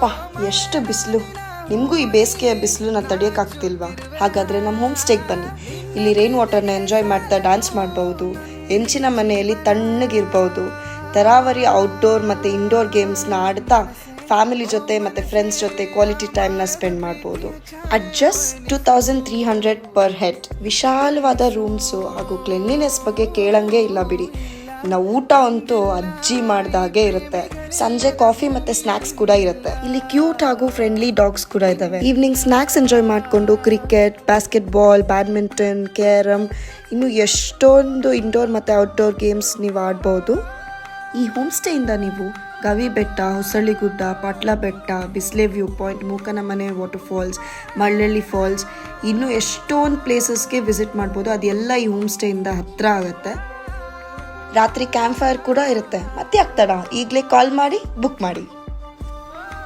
ಅಪ್ಪ ಎಷ್ಟು ಬಿಸಿಲು. ನಿಮಗೂ ಈ ಬೇಸಿಗೆಯ ಬಿಸಿಲನ್ನ ತಡೆಯೋಕ್ಕಾಗ್ತಿಲ್ವಾ? ಹಾಗಾದರೆ ನಮ್ಮ ಹೋಮ್ ಸ್ಟೇಗೆ ಬನ್ನಿ. ಇಲ್ಲಿ ರೈನ್ ವಾಟರ್ನ ಎಂಜಾಯ್ ಮಾಡ್ತಾ ಡ್ಯಾನ್ಸ್ ಮಾಡ್ಬೋದು, ಹೆಂಚಿನ ಮನೆಯಲ್ಲಿ ತಣ್ಣಗಿರ್ಬೋದು, ತರಾವರಿ ಔಟ್ಡೋರ್ ಮತ್ತು ಇಂಡೋರ್ ಗೇಮ್ಸ್ನ ಆಡ್ತಾ ಫ್ಯಾಮಿಲಿ ಜೊತೆ ಮತ್ತು ಫ್ರೆಂಡ್ಸ್ ಜೊತೆ ಕ್ವಾಲಿಟಿ ಟೈಮ್ನ ಸ್ಪೆಂಡ್ ಮಾಡ್ಬೋದು. At just 2300 per head. ವಿಶಾಲವಾದ ರೂಮ್ಸು ಹಾಗೂ ಕ್ಲೆನ್ಲಿನೆಸ್ ಬಗ್ಗೆ ಕೇಳಂಗೆ ಇಲ್ಲ ಬಿಡಿ. ನಾವು ಊಟ ಅಂತೂ ಅಜ್ಜಿ ಮಾಡ್ದಾಗೆ ಇರುತ್ತೆ. ಸಂಜೆ ಕಾಫಿ ಮತ್ತೆ ಸ್ನಾಕ್ಸ್ ಕೂಡ ಇರುತ್ತೆ. ಇಲ್ಲಿ ಕ್ಯೂಟ್ ಹಾಗೂ ಫ್ರೆಂಡ್ಲಿ ಡಾಗ್ಸ್ ಕೂಡ ಇದಾವೆ. ಈವ್ನಿಂಗ್ ಸ್ನಾಕ್ಸ್ ಎಂಜಾಯ್ ಮಾಡಿಕೊಂಡು cricket, basket ball, badminton, carrom, ಇನ್ನು ಎಷ್ಟೊಂದು ಇಂಡೋರ್ ಮತ್ತು ಔಟ್ಡೋರ್ ಗೇಮ್ಸ್ ನೀವು ಆಡ್ಬೋದು. ಈ ಹೋಮ್ ಸ್ಟೇಯಿಂದ ನೀವು ಗವಿ ಬೆಟ್ಟ, ಹೊಸಳ್ಳಿಗುಡ್ಡ, ಪಟ್ಲ ಬೆಟ್ಟ, Bisle view point, Mookanamane water falls, Mallalli falls, ಇನ್ನೂ ಎಷ್ಟೊಂದು ಪ್ಲೇಸಸ್ಗೆ ವಿಸಿಟ್ ಮಾಡ್ಬೋದು. ಅದೆಲ್ಲ ಈ ಹೋಮ್ ಸ್ಟೇಯಿಂದ ಹತ್ರ ಆಗುತ್ತೆ. ರಾತ್ರಿ ಕ್ಯಾಂಪ್ ಫೈರ್ ಕೂಡ ಇರುತ್ತೆ. ಮತ್ತೆ ಆಗ್ತಡ ಈಗಲೇ ಕಾಲ್ ಮಾಡಿ ಬುಕ್ ಮಾಡಿ.